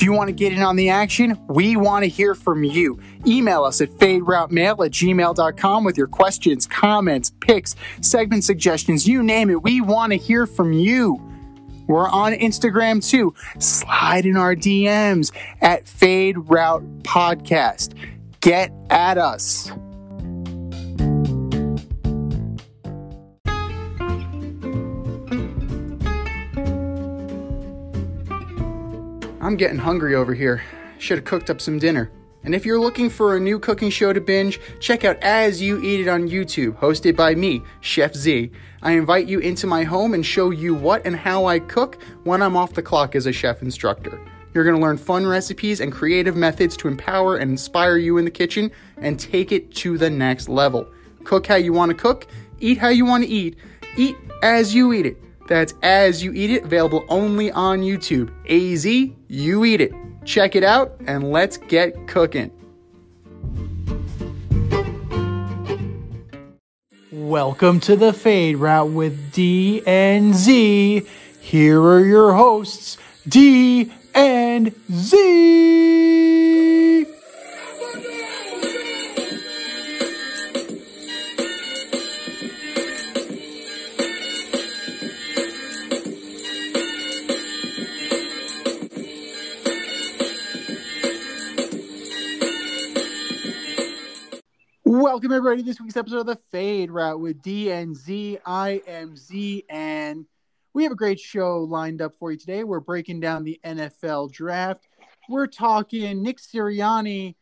If you want to get in on the action, we want to hear from you. Email us at faderoutemail@gmail.com with your questions, comments, picks, segment suggestions, you name it. We want to hear from you. We're on Instagram too. Slide in our DMs at Fade Route Podcast. Get at us. I'm getting hungry over here. Should have cooked up some dinner. And if you're looking for a new cooking show to binge, check out As You Eat It on YouTube, hosted by me, Chef Z. I invite you into my home and show you what and how I cook when I'm off the clock as a chef instructor. You're going to learn fun recipes and creative methods to empower and inspire you in the kitchen and take it to the next level. Cook how you want to cook, eat how you want to eat as you eat it. That's As You Eat It, available only on YouTube. AZ, you eat it. Check it out, and let's get cooking. Welcome to the Fade Route with D and Z. Here are your hosts, D and Z. Welcome everybody to this week's episode of the Fade Route with D and Z. I am Z, and we have a great show lined up for you today. We're breaking down the NFL draft. We're talking Nick Sirianni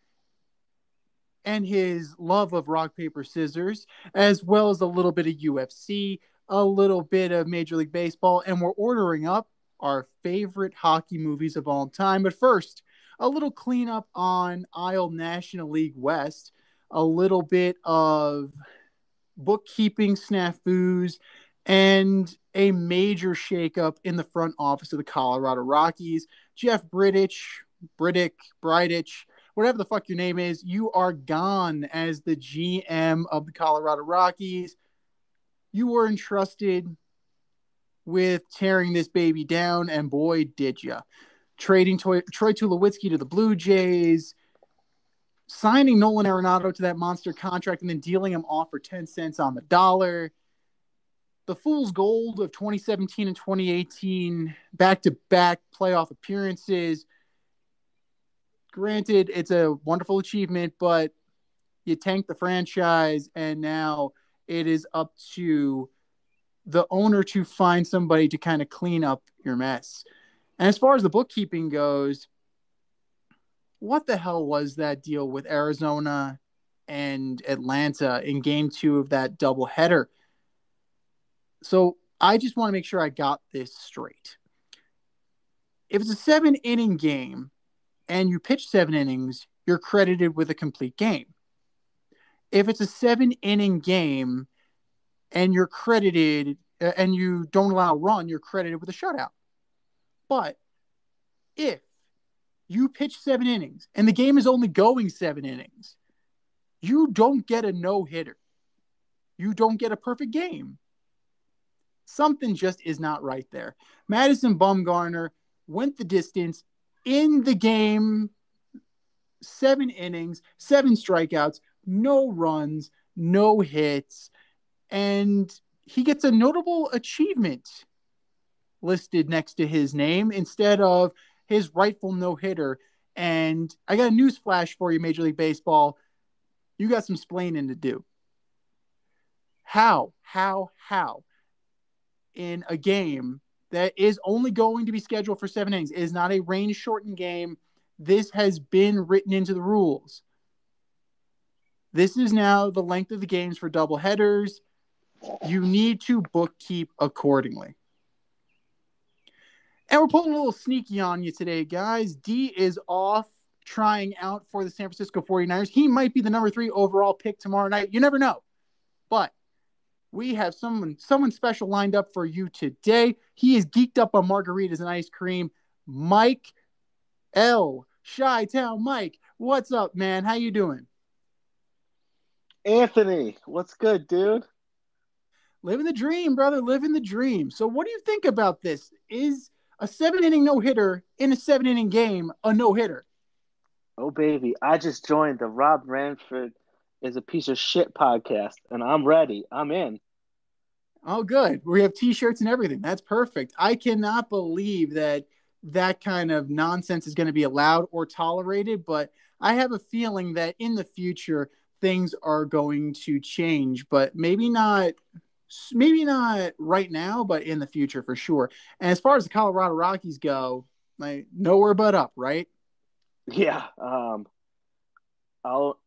and his love of rock, paper, scissors, as well as a little bit of UFC, a little bit of Major League Baseball, and we're ordering up our favorite hockey movies of all time. But first, a little cleanup on Isle National League West. A little bit of bookkeeping snafus, and a major shakeup in the front office of the Colorado Rockies. Jeff Bridich, whatever the fuck your name is, you are gone as the GM of the Colorado Rockies. You were entrusted with tearing this baby down, and boy, did ya. Trading Troy Tulowitzki to the Blue Jays, signing Nolan Arenado to that monster contract, and then dealing him off for 10 cents on the dollar. The fool's gold of 2017 and 2018, back-to-back playoff appearances. Granted, it's a wonderful achievement, but you tanked the franchise, and now it is up to the owner to find somebody to kind of clean up your mess. And as far as the bookkeeping goes, what the hell was that deal with Arizona and Atlanta in game 2 of that doubleheader? So I just want to make sure I got this straight. If it's a 7-inning game and you pitch 7 innings, you're credited with a complete game. If it's a 7-inning game and you're credited and you don't allow a run, you're credited with a shutout. But if you pitch 7 innings and the game is only going 7 innings, you don't get a no-hitter. You don't get a perfect game. Something just is not right there. Madison Bumgarner went the distance in the game, 7 innings, 7 strikeouts, no runs, no hits, and he gets a notable achievement listed next to his name instead of his rightful no-hitter. And I got a news flash for you, Major League Baseball. You got some splaining to do. How in a game that is only going to be scheduled for 7 innings, is not a rain-shortened game, this has been written into the rules. This is now the length of the games for doubleheaders. You need to bookkeep accordingly. And we're pulling a little sneaky on you today, guys. D is off trying out for the San Francisco 49ers. He might be the number 3 overall pick tomorrow night. You never know. But we have someone special lined up for you today. He is geeked up on margaritas and ice cream. Mike L. Chitown Mike. What's up, man? How you doing? Anthony, what's good, dude? Living the dream, brother. Living the dream. So what do you think about this? A 7-inning no-hitter in a 7-inning game, a no-hitter. Oh, baby. I just joined the Rob Ranford is a piece of shit podcast, and I'm ready. I'm in. Oh, good. We have T-shirts and everything. That's perfect. I cannot believe that that kind of nonsense is going to be allowed or tolerated, but I have a feeling that in the future things are going to change, but maybe not right now, but in the future for sure. And as far as the Colorado Rockies go, like nowhere but up, right? Yeah. All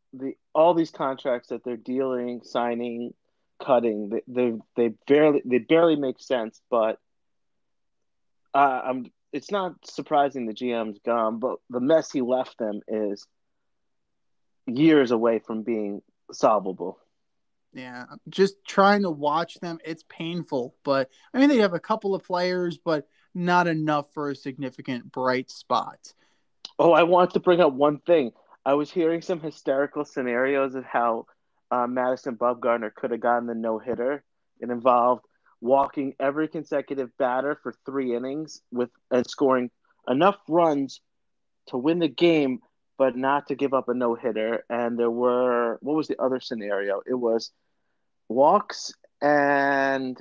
these contracts that they're dealing, signing, cutting, they barely make sense. But it's not surprising the GM's gone. But the mess he left them is years away from being solvable. Yeah, just trying to watch them. It's painful, but I mean, they have a couple of players, but not enough for a significant bright spot. Oh, I want to bring up one thing. I was hearing some hysterical scenarios of how Madison Bumgarner could have gotten the no hitter. It involved walking every consecutive batter for 3 innings with and scoring enough runs to win the game, but not to give up a no hitter. And there were what was the other scenario? It was walks and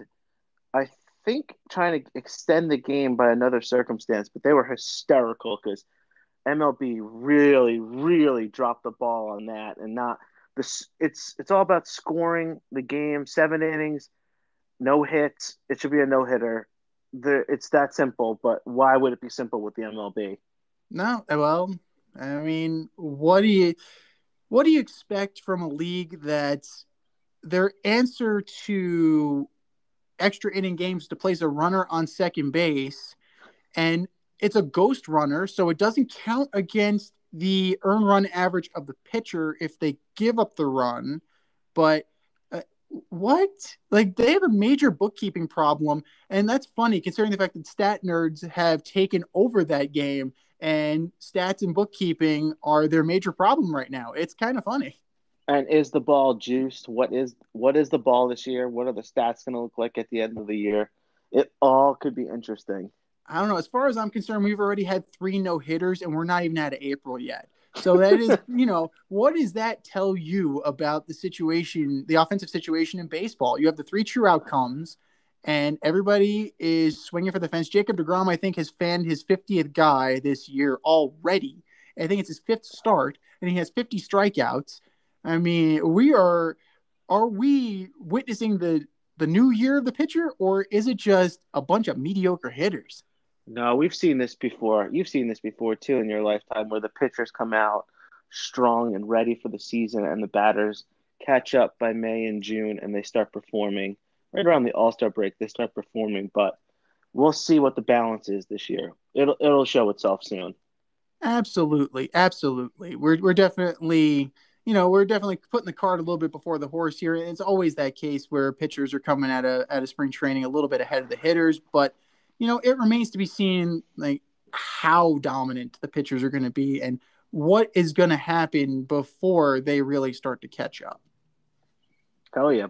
I think trying to extend the game by another circumstance, but they were hysterical because MLB really, really dropped the ball on that, and not this. It's all about scoring the game. 7 innings, no hits. It should be a no hitter. It's that simple. But why would it be simple with the MLB? No, well, I mean, what do you expect from a league that's their answer to extra inning games to place a runner on second base, and it's a ghost runner, so it doesn't count against the earn run average of the pitcher if they give up the run. But what? Like they have a major bookkeeping problem, and that's funny considering the fact that stat nerds have taken over that game, and stats and bookkeeping are their major problem right now. It's kind of funny. And is the ball juiced? What is the ball this year? What are the stats going to look like at the end of the year? It all could be interesting. I don't know. As far as I'm concerned, we've already had 3 no hitters, and we're not even out of April yet. So that is, what does that tell you about the situation, the offensive situation in baseball? You have the 3 true outcomes, and everybody is swinging for the fence. Jacob DeGrom, I think, has fanned his 50th guy this year already. I think it's his 5th start, and he has 50 strikeouts. I mean, are we witnessing the new year of the pitcher, or is it just a bunch of mediocre hitters? No, we've seen this before. You've seen this before too in your lifetime, where the pitchers come out strong and ready for the season, and the batters catch up by May and June, and they start performing right around the All Star break. They start performing, but we'll see what the balance is this year. It'll show itself soon. Absolutely, absolutely. We're definitely putting the cart a little bit before the horse here. It's always that case where pitchers are coming out of spring training a little bit ahead of the hitters, but it remains to be seen like how dominant the pitchers are going to be and what is going to happen before they really start to catch up. Oh yeah.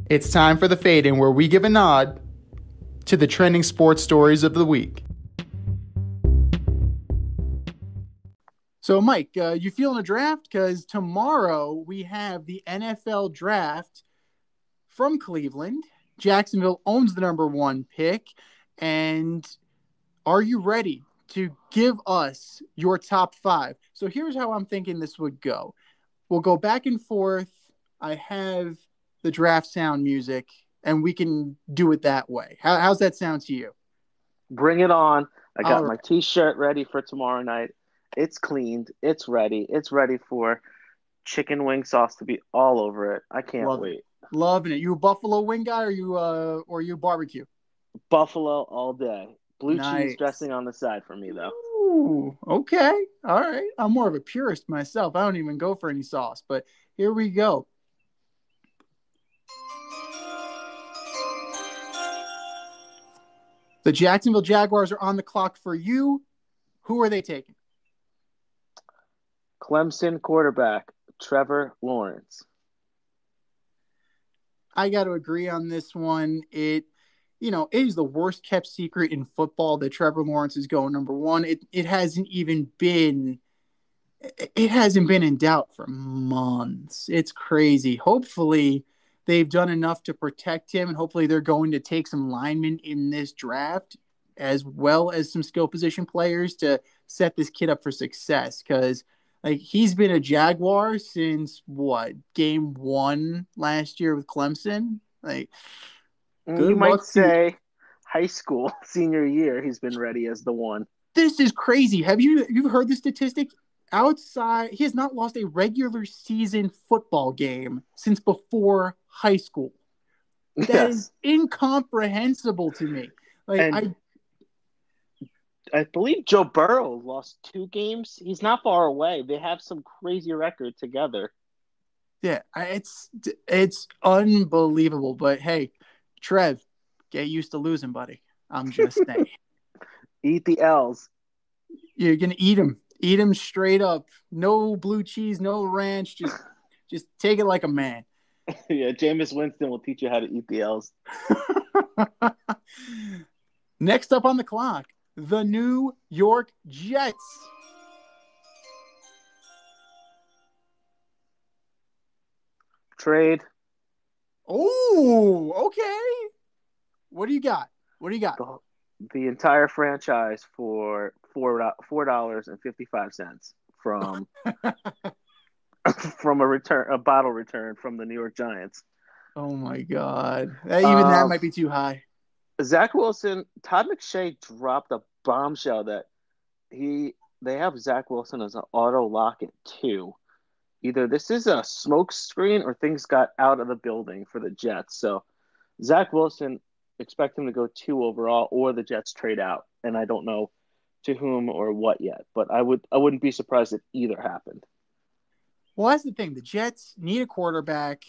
It's time for the fade in, where we give a nod to the trending sports stories of the week. So, Mike, you feeling a draft? Because tomorrow we have the NFL draft from Cleveland. Jacksonville owns the number 1 pick. And are you ready to give us your top 5? So here's how I'm thinking this would go. We'll go back and forth. I have the draft sound music, and we can do it that way. How's that sound to you? Bring it on. I got All my right. T-shirt ready for tomorrow night. It's cleaned. It's ready. It's ready for chicken wing sauce to be all over it. I can't Love it. wait. Loving it. You a buffalo wing guy, or you barbecue? Buffalo all day. Blue cheese Nice. dressing on the side for me though. Ooh, okay. All right. I'm more of a purist myself. I don't even go for any sauce, but here we go. The Jacksonville Jaguars are on the clock for you. Who are they taking? Clemson quarterback Trevor Lawrence. I got to agree on this one. It is the worst kept secret in football that Trevor Lawrence is going number one. It hasn't been in doubt for months. It's crazy. Hopefully they've done enough to protect him, and hopefully they're going to take some linemen in this draft as well as some skill position players to set this kid up for success. Because he's been a Jaguar since game 1 last year with Clemson. You might say high school senior year he's been ready as the one. This is crazy. Have you heard the statistic? Outside, he has not lost a regular season football game since before high school. That is incomprehensible to me. I believe Joe Burrow lost 2 games. He's not far away. They have some crazy record together. Yeah, it's unbelievable. But hey, Trev, get used to losing, buddy. I'm just saying. Eat the L's. You're gonna eat them. Eat them straight up. No blue cheese, no ranch. Just take it like a man. Yeah, Jameis Winston will teach you how to eat the L's. Next up on the clock, the New York Jets. Trade. Oh, okay. What do you got? The entire franchise for $4.55 from a bottle return from the New York Giants. Oh my God. That might be too high. Zach Wilson, Todd McShay dropped a bombshell that they have Zach Wilson as an auto lock at 2. Either this is a smoke screen or things got out of the building for the Jets. So Zach Wilson, expect him to go 2 overall, or the Jets trade out. And I don't know to whom or what yet, but I wouldn't be surprised if either happened. Well, that's the thing. The Jets need a quarterback.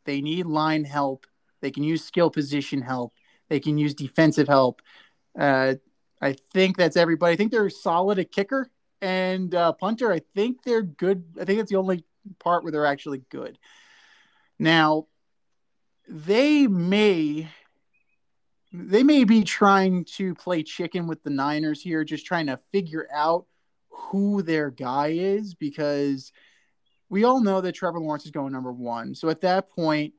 They need line help. They can use skill position help. They can use defensive help. I think that's everybody. I think they're solid at kicker and punter. I think they're good. I think that's the only part where they're actually good. Now, they may be trying to play chicken with the Niners here, just trying to figure out who their guy is, because we all know that Trevor Lawrence is going number 1. So at that point,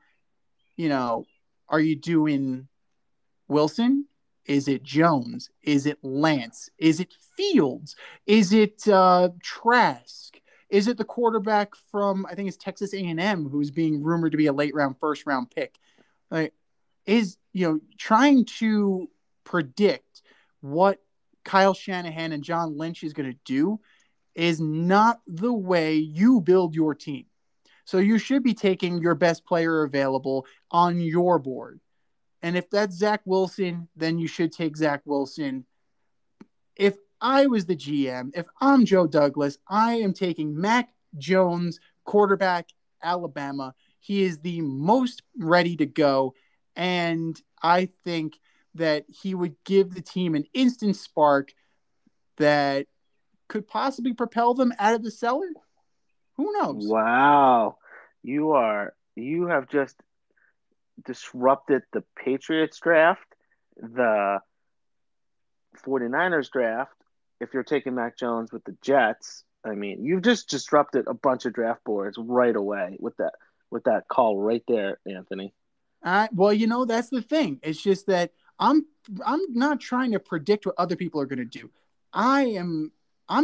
are you doing Wilson? Is it Jones? Is it Lance? Is it Fields? Is it Trask? Is it the quarterback from, I think it's Texas A&M, who's being rumored to be a late round, first round pick? Trying to predict what Kyle Shanahan and John Lynch is going to do is not the way you build your team. So you should be taking your best player available on your board. And if that's Zach Wilson, then you should take Zach Wilson. If I was the GM, if I'm Joe Douglas, I am taking Mac Jones, quarterback, Alabama. He is the most ready to go. And I think that he would give the team an instant spark that could possibly propel them out of the cellar. Who knows? Wow. You have just disrupted the Patriots draft, the 49ers draft. If you're taking Mac Jones with the Jets, I mean, you've just disrupted a bunch of draft boards right away with that call right there, Anthony. Well, that's the thing. It's just that I'm not trying to predict what other people are going to do. I'm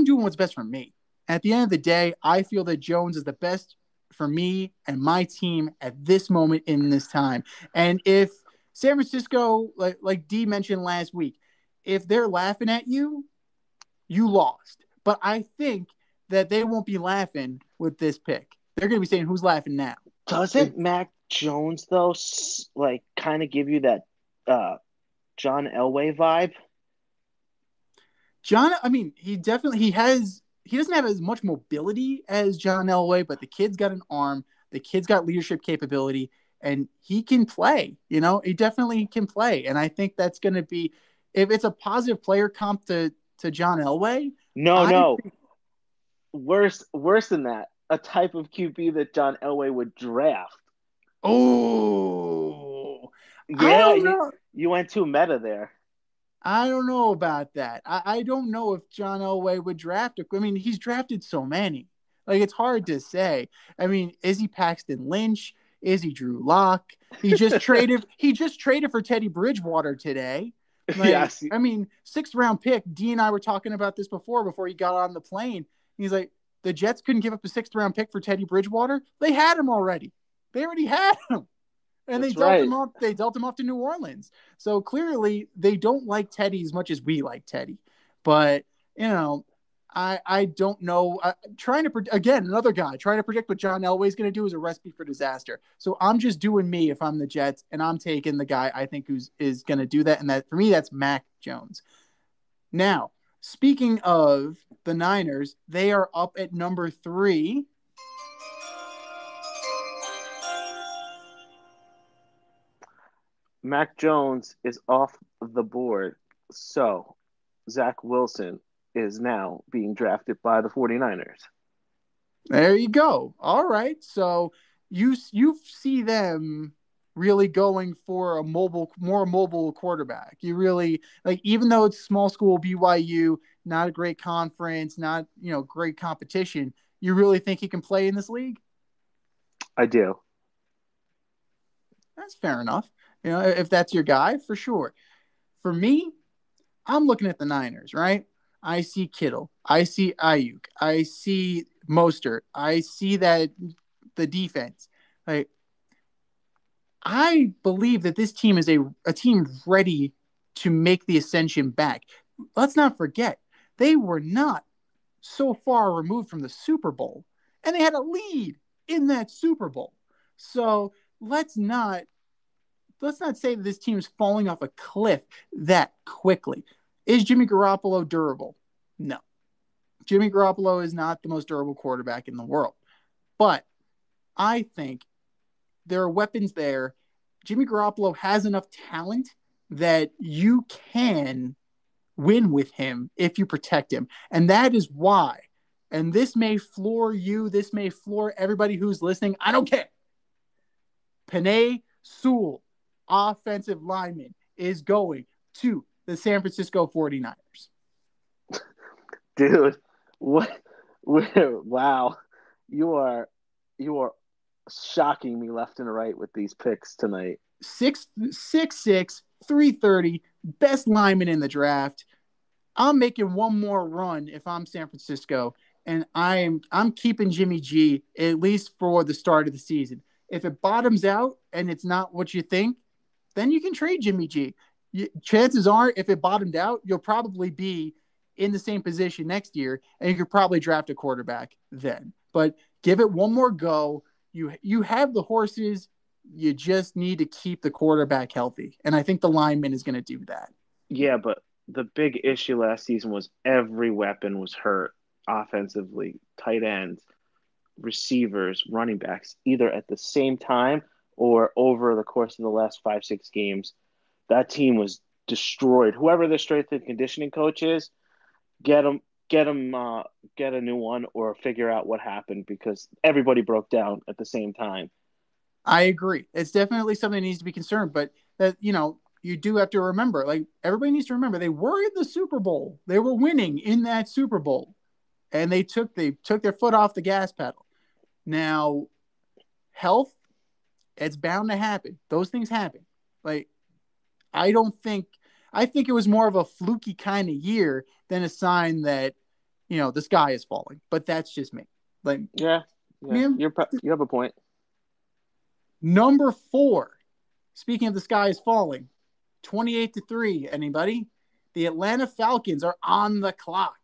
doing what's best for me. At the end of the day, I feel that Jones is the best for me and my team at this moment in this time. And if San Francisco, like D mentioned last week, if they're laughing at you, you lost. But I think that they won't be laughing with this pick. They're going to be saying, who's laughing now? Doesn't Mac Jones, though, kind of give you that John Elway vibe? He doesn't have as much mobility as John Elway, but the kid's got an arm. The kid's got leadership capability, and he can play. He definitely can play. And I think that's going to be, if it's a positive player comp to John Elway. No. Worse than that. A type of QB that John Elway would draft. Oh, I Yeah, don't know. you went too meta there. I don't know about that. I don't know if John Elway would draft. I mean, he's drafted so many. Like, it's hard to say. I mean, is he Paxton Lynch? Is he Drew Lock? He just traded. He just traded for Teddy Bridgewater today. Like, Yes. I mean, sixth round pick. D and I were talking about this before he got on the plane. He's like, the Jets couldn't give up a sixth round pick for Teddy Bridgewater. They had him already. They already had him. And they That's dealt right. him off. They dealt him off to New Orleans. So clearly, they don't like Teddy as much as we like Teddy. But I don't know. Trying to again, another guy trying to predict what John Elway is going to do is a recipe for disaster. So I'm just doing me if I'm the Jets, and I'm taking the guy I think is going to do that. And that for me, that's Mac Jones. Now, speaking of the Niners, they are up at number 3. Mac Jones is off the board. So Zach Wilson is now being drafted by the 49ers. There you go. All right. So you see them really going for a more mobile quarterback. You really like, even though it's small school BYU, not a great conference, not great competition. You really think he can play in this league? I do. That's fair enough. If that's your guy, for sure. For me, I'm looking at the Niners, right? I see Kittle. I see Ayuk. I see Mostert. I see that the defense. Like, I believe that this team is a team ready to make the ascension back. Let's not forget, they were not so far removed from the Super Bowl, and they had a lead in that Super Bowl. So let's not say that this team's falling off a cliff that quickly. Is Jimmy Garoppolo durable? No. Jimmy Garoppolo is not the most durable quarterback in the world. But I think there are weapons there. Jimmy Garoppolo has enough talent that you can win with him if you protect him. And that is why, and this may floor you, this may floor everybody who's listening, I don't care. Penei Sewell, offensive lineman, is going to the San Francisco 49ers. Dude, what? Wow. You are shocking me left and right with these picks tonight. 6'6", 330, best lineman in the draft. I'm making one more run if I'm San Francisco, and I'm keeping Jimmy G at least for the start of the season. If it bottoms out and it's not what you think, then you can trade Jimmy G. Chances are, if it bottomed out, you'll probably be in the same position next year, and you could probably draft a quarterback then. But give it one more go. You have the horses. You just need to keep the quarterback healthy, and I think the lineman is going to do that. Yeah, but the big issue last season was every weapon was hurt offensively, tight ends, receivers, running backs, either at the same time or over the course of the last 5-6 games. That team was destroyed. Whoever the strength and conditioning coach is, get a new one or figure out what happened, because everybody broke down at the same time. I agree. It's definitely something that needs to be concerned, but that, you do have to remember, like, everybody needs to remember they were in the Super Bowl. They were winning in that Super Bowl, and they took their foot off the gas pedal. Now, health, it's bound to happen. Those things happen. Like, I think it was more of a fluky kind of year than a sign that, the sky is falling. But that's just me. Like, Yeah. You have a point. Number 4. Speaking of the sky is falling, 28-3. Anybody? The Atlanta Falcons are on the clock.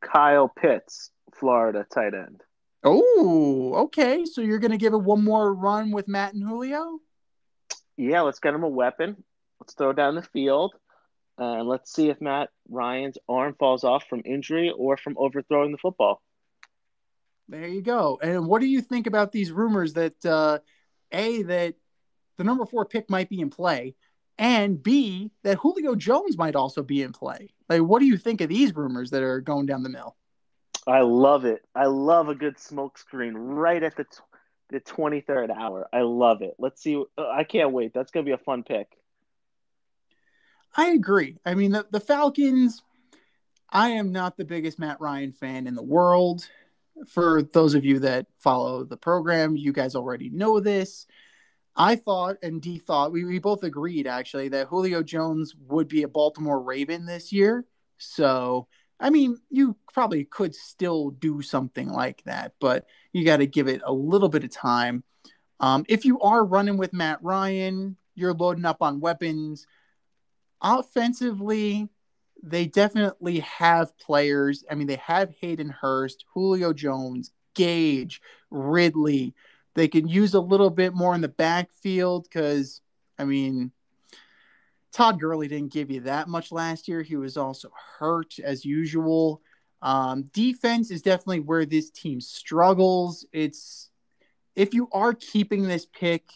Kyle Pitts, Florida tight end. Oh, okay. So you're going to give it one more run with Matt and Julio? Yeah, let's get him a weapon. Let's throw down the field. And let's see if Matt Ryan's arm falls off from injury or from overthrowing the football. There you go. And what do you think about these rumors that, that the number 4 pick might be in play, and B, that Julio Jones might also be in play? Like, what do you think of these rumors that are going down the mill? I love it. I love a good smoke screen right at the 23rd hour. I love it. Let's see. I can't wait. That's going to be a fun pick. I agree. I mean, the Falcons, I am not the biggest Matt Ryan fan in the world. For those of you that follow the program, you guys already know this. I thought, and D thought, we both agreed actually, that Julio Jones would be a Baltimore Raven this year. So, I mean, you probably could still do something like that, but you got to give it a little bit of time. If you are running with Matt Ryan, you're loading up on weapons. Offensively, they definitely have players. I mean, they have Hayden Hurst, Julio Jones, Gage, Ridley. They can use a little bit more in the backfield because, I mean, Todd Gurley didn't give you that much last year. He was also hurt as usual. Defense is definitely where this team struggles. If you are keeping this pick,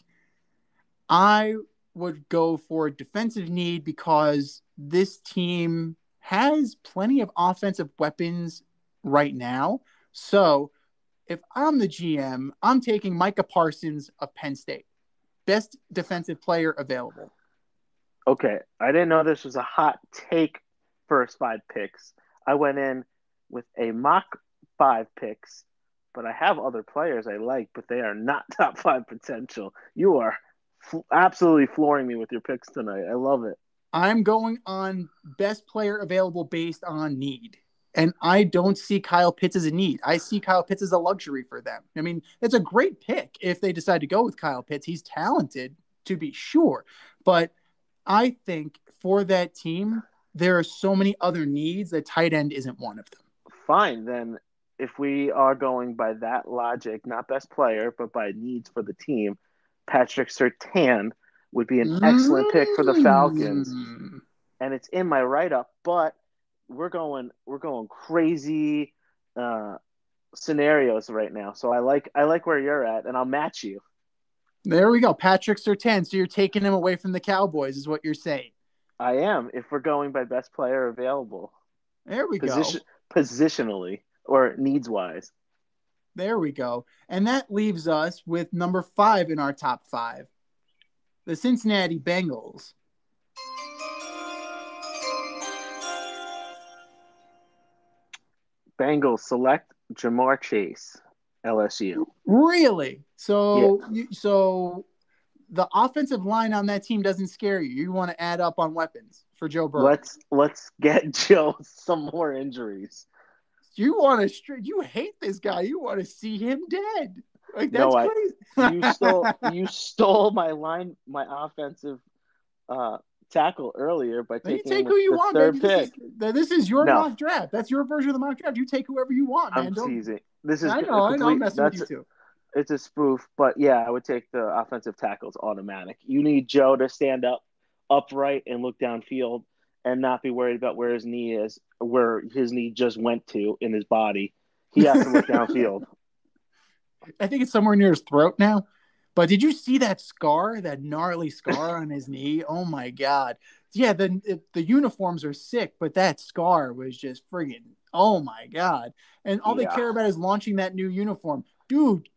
I would go for defensive need because this team has plenty of offensive weapons right now. So if I'm the GM, I'm taking Micah Parsons of Penn State, best defensive player available. Okay, I didn't know this was a hot take first 5 picks. I went in with a mock 5 picks, but I have other players I like, but they are not top 5 potential. You are absolutely flooring me with your picks tonight. I love it. I'm going on best player available based on need. And I don't see Kyle Pitts as a need. I see Kyle Pitts as a luxury for them. I mean, it's a great pick if they decide to go with Kyle Pitts. He's talented, to be sure. But I think for that team, there are so many other needs that tight end isn't one of them. Fine, then if we are going by that logic, not best player, but by needs for the team, Patrick Surtain would be an excellent pick for the Falcons. And it's in my write-up, but we're going crazy scenarios right now. So I like where you're at, and I'll match you. There we go. Patrick Surtain. So you're taking him away from the Cowboys is what you're saying. I am, if we're going by best player available. There we go. Positionally or needs-wise. There we go. And that leaves us with number 5 in our top 5. The Cincinnati Bengals. Bengals select Jamar Chase, LSU. Really? So, yeah. So the offensive line on that team doesn't scare you. You want to add up on weapons for Joe Burrow. Let's get Joe some more injuries. You hate this guy. You want to see him dead. Like that's crazy. You stole my offensive tackle earlier by taking you take who you want, third baby. pick. This is your mock draft. That's your version of the mock draft. You take whoever you want, man. I'm teasing. I know. I'm messing with you too. It's a spoof, but yeah, I would take the offensive tackles automatic. You need Joe to stand upright and look downfield and not be worried about where his knee is, where his knee just went to in his body. He has to look downfield. I think it's somewhere near his throat now. But did you see that scar, that gnarly scar on his knee? Oh, my God. Yeah, the uniforms are sick, but that scar was just friggin', oh, my God. And all they care about is launching that new uniform. Dude,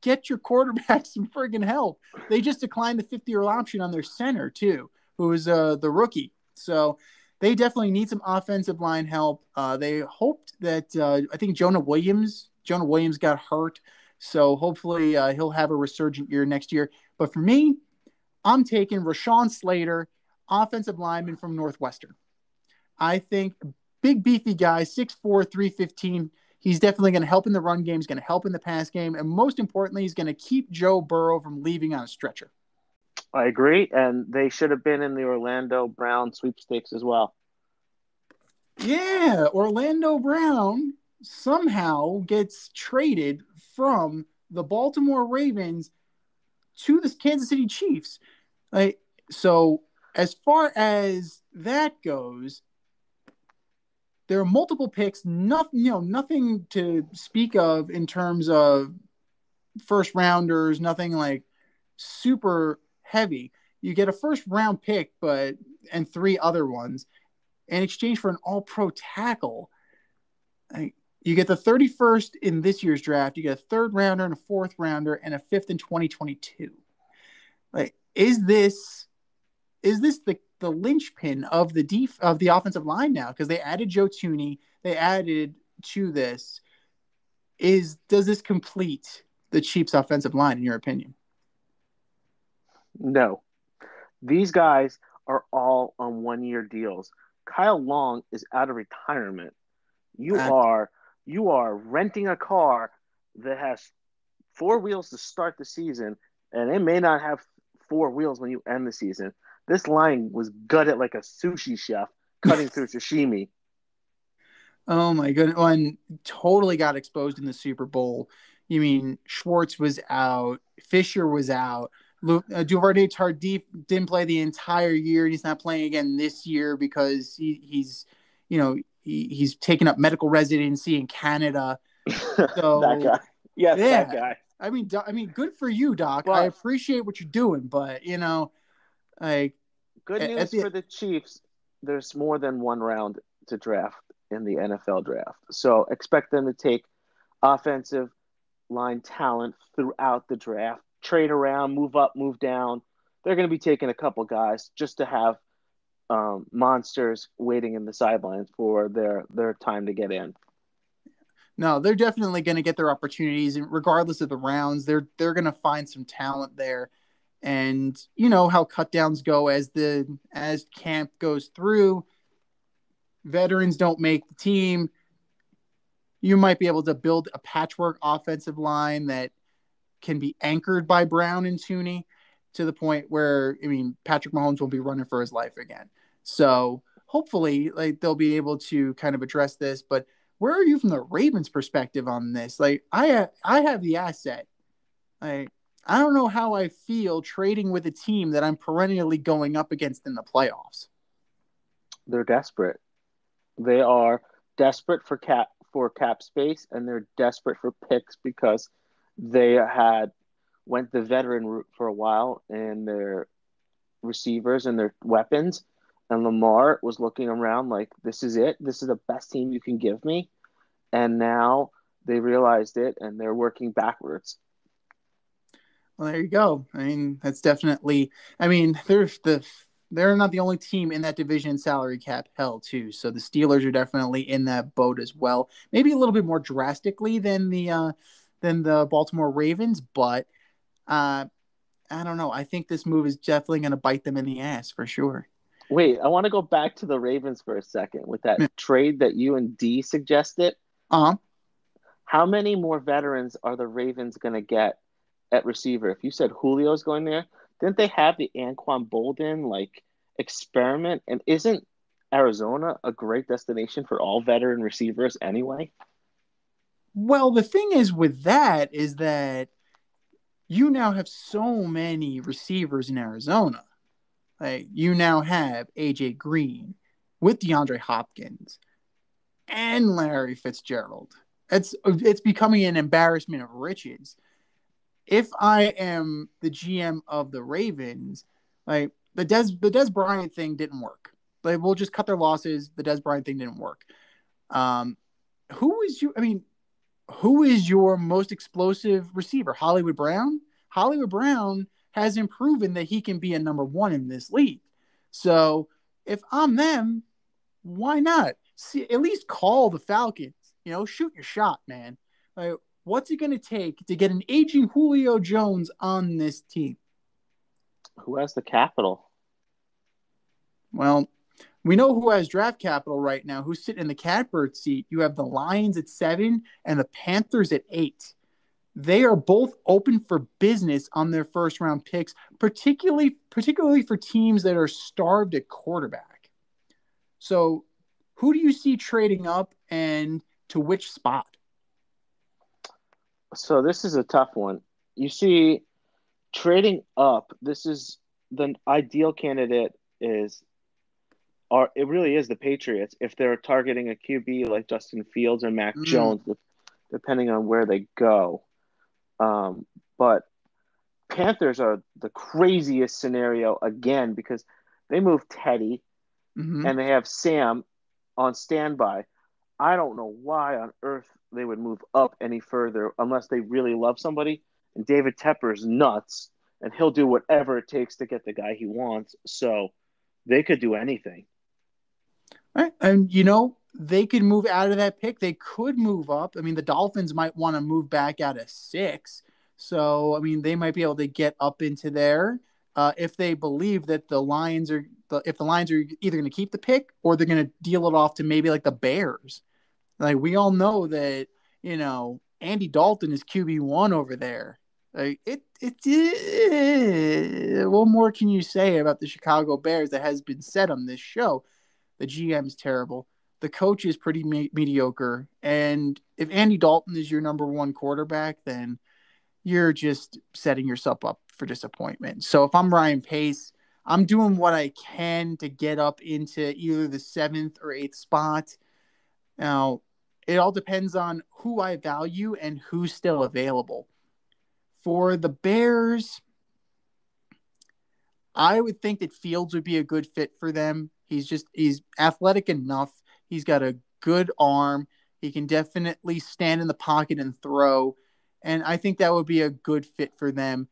get your quarterback some friggin' help. They just declined the 50-year option on their center, too, who is the rookie. So they definitely need some offensive line help. They hoped that I think Jonah Williams got hurt. So hopefully he'll have a resurgent year next year. But for me, I'm taking Rashawn Slater, offensive lineman from Northwestern. I think big, beefy guy, 6'4", 315. He's definitely going to help in the run game. He's going to help in the pass game. And most importantly, he's going to keep Joe Burrow from leaving on a stretcher. I agree. And they should have been in the Orlando Brown sweepstakes as well. Yeah, Orlando Brown somehow gets traded from the Baltimore Ravens to the Kansas City Chiefs. So as far as that goes, there are multiple picks, nothing to speak of in terms of first rounders, nothing like super heavy. You get a first round pick, and 3 other ones in exchange for an all-pro tackle. You get the 31st in this year's draft. You get a third rounder and a fourth rounder and a fifth in 2022. Like, is this the linchpin of the offensive line now? Because they added Joe Tooney, they added to this. Does this complete the Chiefs' offensive line in your opinion? No. These guys are all on 1-year deals. Kyle Long is out of retirement. You are renting a car that has 4 wheels to start the season, and it may not have 4 wheels when you end the season. This line was gutted like a sushi chef cutting through sashimi. Oh my goodness! And totally got exposed in the Super Bowl. You mean Schwartz was out, Fisher was out, Duvernay Tardif didn't play the entire year. He's not playing again this year because he's taking up medical residency in Canada. So that guy, yes, yeah, that guy. I mean, good for you, Doc. But I appreciate what you're doing, but like good news for the Chiefs. There's more than one round to draft in the NFL draft, so expect them to take offensive line talent throughout the draft, trade around, move up, move down. They're going to be taking a couple guys just to have monsters waiting in the sidelines for their time to get in. No, they're definitely going to get their opportunities, and regardless of the rounds, they're going to find some talent there. And you know how cutdowns go as camp goes through. Veterans don't make the team. You might be able to build a patchwork offensive line that can be anchored by Brown and Tooney to the point where, Patrick Mahomes won't be running for his life again. So hopefully, like, they'll be able to kind of address this. But where are you from the Ravens' perspective on this? Like, I have the asset. I don't know how I feel trading with a team that I'm perennially going up against in the playoffs. They're desperate. They are desperate for cap space, and they're desperate for picks because they went the veteran route for a while in their receivers and their weapons. And Lamar was looking around like, this is it. This is the best team you can give me. And now they realized it, and they're working backwards. Well, there you go. That's definitely. They're not the only team in that division salary cap hell too. So the Steelers are definitely in that boat as well. Maybe a little bit more drastically than the Baltimore Ravens, but I don't know. I think this move is definitely going to bite them in the ass for sure. Wait, I want to go back to the Ravens for a second with that trade that you and D suggested. How many more veterans are the Ravens going to get at receiver? If you said Julio's going there, didn't they have the Anquan Bolden experiment? And isn't Arizona a great destination for all veteran receivers anyway? Well, the thing is with that is that you now have so many receivers in Arizona. Like, you now have AJ Green with DeAndre Hopkins and Larry Fitzgerald. It's becoming an embarrassment of riches. If I am the GM of the Ravens, like the Dez Bryant thing didn't work. Like, we'll just cut their losses. The Dez Bryant thing didn't work. Who is your most explosive receiver? Hollywood Brown? Hollywood Brown hasn't proven that he can be a number one in this league. So if I'm them, why not? See, at least call the Falcons. Shoot your shot, man. Like, what's it going to take to get an aging Julio Jones on this team? Who has the capital? Well, we know who has draft capital right now. Who's sitting in the catbird seat? You have the Lions at 7 and the Panthers at 8. They are both open for business on their first round picks, particularly for teams that are starved at quarterback. So who do you see trading up, and to which spot? So this is a tough one. You see, trading up, this is the ideal candidate it really is the Patriots if they're targeting a QB like Justin Fields or Mac Jones, depending on where they go. But Panthers are the craziest scenario again because they moved Teddy and they have Sam on standby. I don't know why on earth they would move up any further unless they really love somebody. And David Tepper's nuts, and he'll do whatever it takes to get the guy he wants. So they could do anything. All right. And, they could move out of that pick. They could move up. I mean, the Dolphins might want to move back out of 6. So, I mean, they might be able to get up into there if they believe that if the Lions are either going to keep the pick or they're going to deal it off to maybe like the Bears. Like, we all know that, Andy Dalton is QB1 over there. Like, what more can you say about the Chicago Bears that has been said on this show? The GM is terrible. The coach is pretty mediocre. And if Andy Dalton is your number one quarterback, then you're just setting yourself up for disappointment. So if I'm Ryan Pace, I'm doing what I can to get up into either the 7th or 8th spot. Now, it all depends on who I value and who's still available. For the Bears, I would think that Fields would be a good fit for them. He's athletic enough. He's got a good arm. He can definitely stand in the pocket and throw. And I think that would be a good fit for them.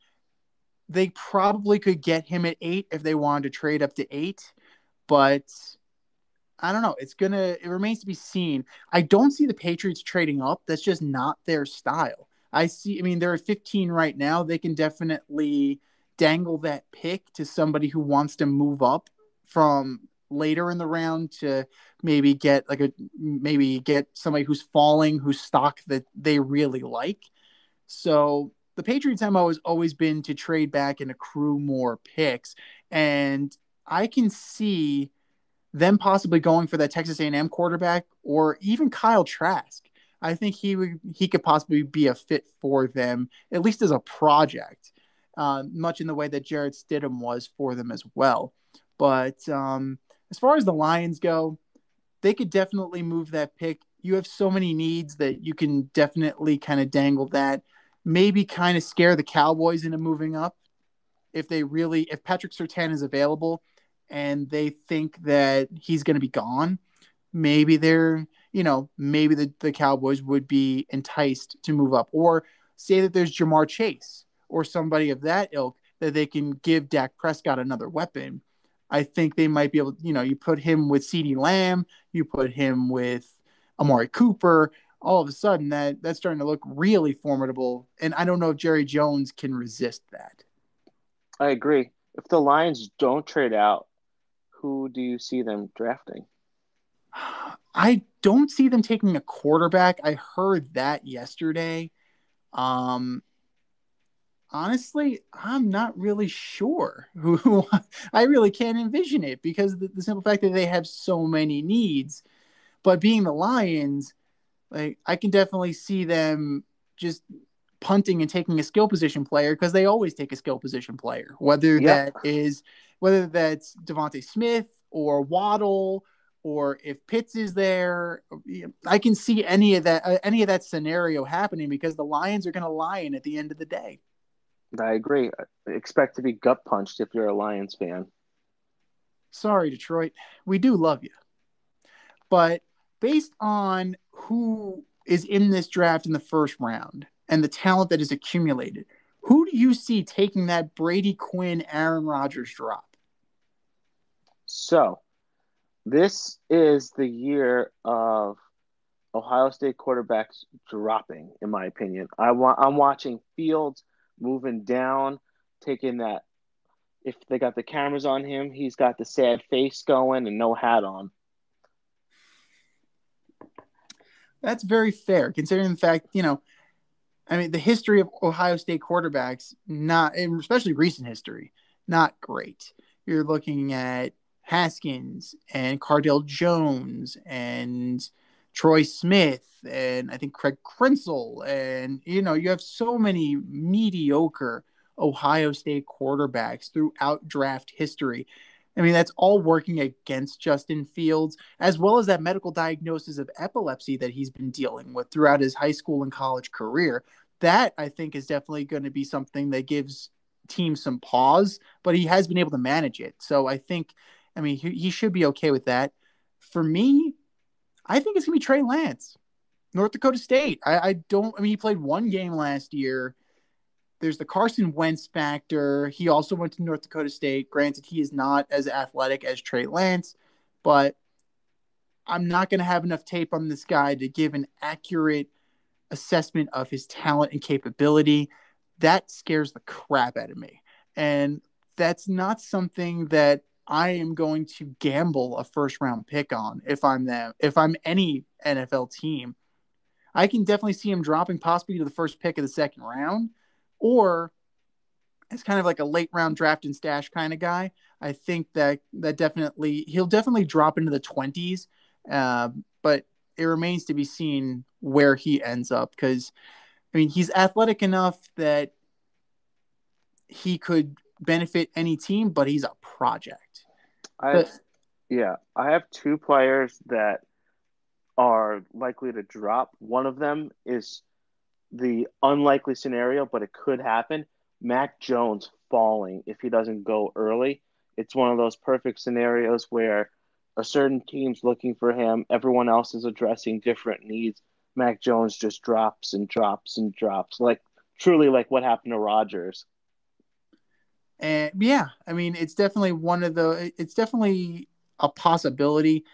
They probably could get him at 8 if they wanted to trade up to 8. But I don't know. It remains to be seen. I don't see the Patriots trading up. That's just not their style. They're at 15 right now. They can definitely dangle that pick to somebody who wants to move up from later in the round to maybe get somebody who's falling, whose stock that they really like. So the Patriots' MO has always been to trade back and accrue more picks. And I can see them possibly going for that Texas A&M quarterback or even Kyle Trask. I think he could possibly be a fit for them, at least as a project, much in the way that Jarrett Stidham was for them as well. But as far as the Lions go, they could definitely move that pick. You have so many needs that you can definitely kind of dangle that. Maybe kind of scare the Cowboys into moving up if Patrick Surtain is available and they think that he's going to be gone. Maybe maybe the Cowboys would be enticed to move up, or say that there's Jamar Chase or somebody of that ilk that they can give Dak Prescott another weapon. I think they might be able to, you put him with CeeDee Lamb, you put him with Amari Cooper, all of a sudden that's starting to look really formidable. And I don't know if Jerry Jones can resist that. I agree. If the Lions don't trade out, who do you see them drafting? I don't see them taking a quarterback. I heard that yesterday. Honestly, I'm not really sure. I really can't envision it because the simple fact that they have so many needs. But being the Lions, like, I can definitely see them just punting and taking a skill position player because they always take a skill position player, whether that's Devontae Smith or Waddle, or if Pitts is there. I can see any of that scenario happening because the Lions are going to lion at the end of the day. I agree. Expect to be gut punched if you're a Lions fan. Sorry, Detroit. We do love you. But based on who is in this draft in the first round and the talent that is accumulated, who do you see taking that Brady Quinn, Aaron Rodgers drop? So, this is the year of Ohio State quarterbacks dropping, in my opinion. I'm watching Fields moving down, taking that. If they got the cameras on him, he's got the sad face going and no hat on. That's very fair, considering the fact, the history of Ohio State quarterbacks, especially recent history, not great. You're looking at Haskins and Cardale Jones and Troy Smith and I think Craig Krenzel. And, you have so many mediocre Ohio State quarterbacks throughout draft history. That's all working against Justin Fields, as well as that medical diagnosis of epilepsy that he's been dealing with throughout his high school and college career. That, I think, is definitely going to be something that gives teams some pause, but he has been able to manage it. So I think, he should be okay with that. For me, I think it's going to be Trey Lance, North Dakota State. I mean, he played one game last year. There's the Carson Wentz factor. He also went to North Dakota State. Granted, he is not as athletic as Trey Lance, but I'm not going to have enough tape on this guy to give an accurate assessment of his talent and capability. That scares the crap out of me. And that's not something that I am going to gamble a first round pick on if I'm them. If I'm any NFL team, I can definitely see him dropping possibly to the first pick of the second round, or as kind of like a late round draft and stash kind of guy. I think that he'll definitely drop into the 20s, but it remains to be seen where he ends up, because I mean, he's athletic enough that he could benefit any team, but he's a project. I have two players that are likely to drop. One of them is the unlikely scenario, but it could happen. Mac Jones falling if he doesn't go early. It's one of those perfect scenarios where a certain team's looking for him. Everyone else is addressing different needs. Mac Jones just drops and drops and drops, truly like what happened to Rodgers. And yeah, I mean, it's definitely it's definitely a possibility.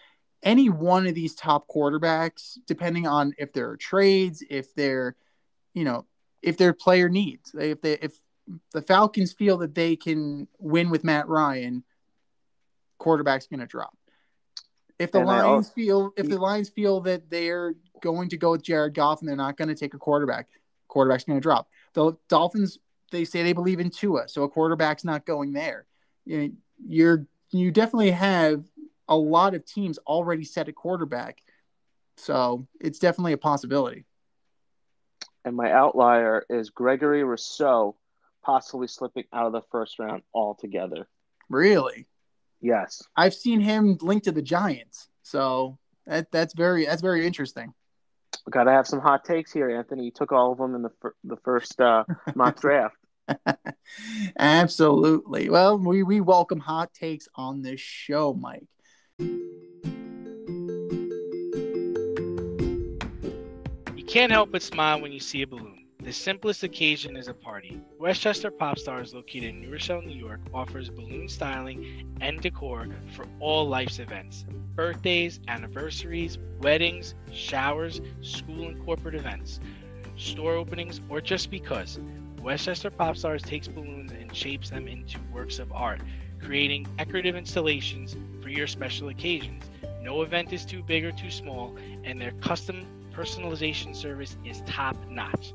Any one of these top quarterbacks, depending on if there are trades, if they're, if their player needs, if the Falcons feel that they can win with Matt Ryan, quarterback's going to drop. If the Lions feel that they're going to go with Jared Goff and they're not going to take a quarterback's going to drop. The Dolphins, they say they believe in Tua, so a quarterback's not going there. You definitely have a lot of teams already set at quarterback, so it's definitely a possibility. And my outlier is Gregory Rousseau possibly slipping out of the first round altogether. Really? Yes. I've seen him linked to the Giants, so that's very interesting. Got to have some hot takes here, Anthony. You took all of them in the first mock draft. Absolutely. Well, we welcome hot takes on this show, Mike. You can't help but smile when you see a balloon. The simplest occasion is a party. Westchester Pop Stars, located in New Rochelle, New York, offers balloon styling and decor for all life's events. Birthdays, anniversaries, weddings, showers, school and corporate events, store openings, or just because. Westchester Pop Stars takes balloons and shapes them into works of art, creating decorative installations for your special occasions. No event is too big or too small, and their custom personalization service is top-notch.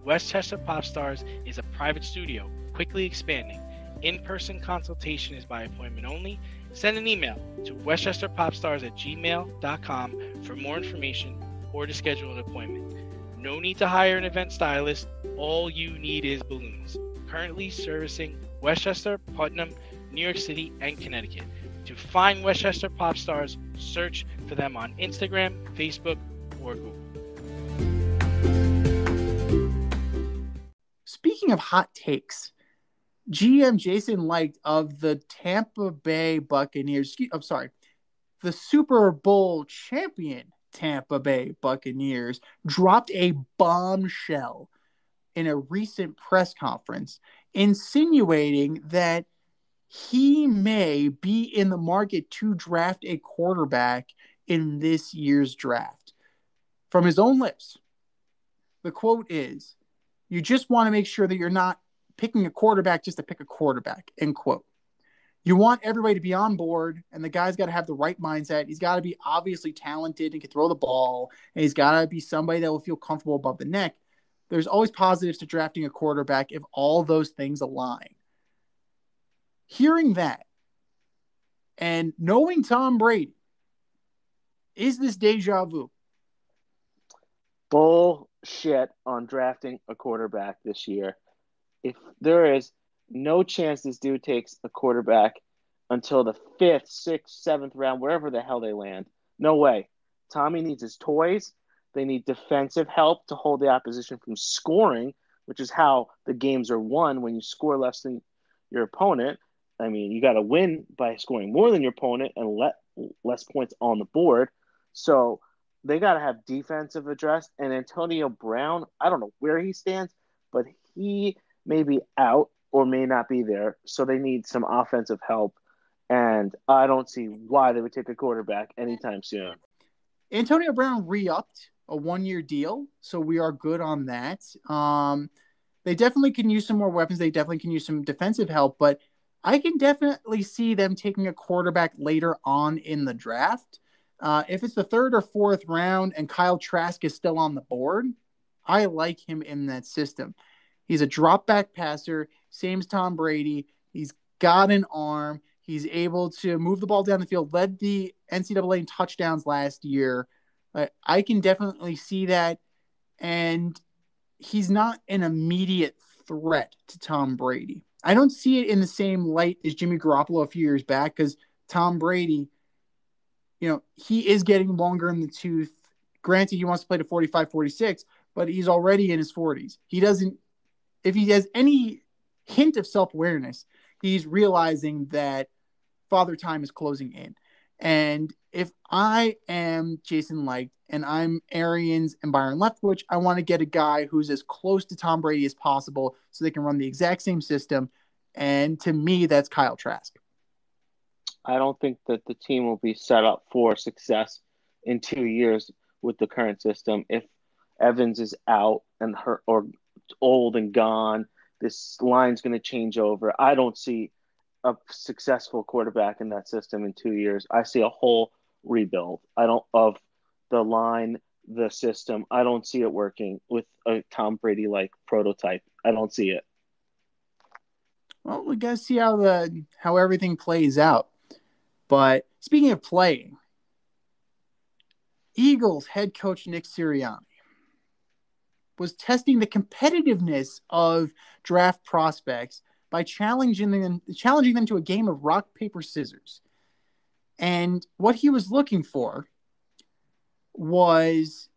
Westchester Pop Stars is a private studio, quickly expanding. In-person consultation is by appointment only. Send an email to westchesterpopstars@gmail.com for more information or to schedule an appointment. No need to hire an event stylist. All you need is balloons. Currently servicing Westchester, Putnam, New York City, and Connecticut. To find Westchester Pop Stars, search for them on Instagram, Facebook, or Google. Speaking of hot takes, GM Jason Licht of the Tampa Bay Buccaneers, the Super Bowl champion Tampa Bay Buccaneers, dropped a bombshell in a recent press conference, insinuating that he may be in the market to draft a quarterback in this year's draft. From his own lips, the quote is, "You just want to make sure that you're not picking a quarterback just to pick a quarterback," end quote. You want everybody to be on board, and the guy's got to have the right mindset. He's got to be obviously talented and can throw the ball, and he's got to be somebody that will feel comfortable above the neck. There's always positives to drafting a quarterback if all those things align. Hearing that and knowing Tom Brady, is this deja vu? Bullshit on drafting a quarterback this year. If there is no chance this dude takes a quarterback until the 5th, 6th, 7th round, wherever the hell they land. No way. Tommy needs his toys. They need defensive help to hold the opposition from scoring, which is how the games are won when you score less than your opponent. I mean, you got to win by scoring more than your opponent and let less points on the board. So they got to have defensive addressed. And Antonio Brown, I don't know where he stands, but he may be out or may not be there. So they need some offensive help. And I don't see why they would take a quarterback anytime soon. Antonio Brown re-upped a 1-year deal, so we are good on that. They definitely can use some more weapons. They definitely can use some defensive help, but I can definitely see them taking a quarterback later on in the draft. If it's the 3rd or 4th round and Kyle Trask is still on the board, I like him in that system. He's a drop back passer, same as Tom Brady. He's got an arm. He's able to move the ball down the field, led the NCAA in touchdowns last year. I can definitely see that. And he's not an immediate threat to Tom Brady. I don't see it in the same light as Jimmy Garoppolo a few years back because Tom Brady, he is getting longer in the tooth. Granted, he wants to play to 45, 46, but he's already in his 40s. If he has any hint of self-awareness, he's realizing that Father Time is closing in. And if I am Jason Licht and I'm Arians and Byron Leftwich, I want to get a guy who's as close to Tom Brady as possible so they can run the exact same system. And to me, that's Kyle Trask. I don't think that the team will be set up for success in 2 years with the current system. If Evans is out and hurt or old and gone, this line's going to change over. I don't see a successful quarterback in that system in 2 years. I see a whole rebuild. Of the line, the system. I don't see it working with a Tom Brady like prototype. I don't see it. Well, we got to see how everything plays out. But speaking of playing, Eagles head coach Nick Sirianni was testing the competitiveness of draft prospects by challenging them to a game of rock, paper, scissors. And what he was looking for was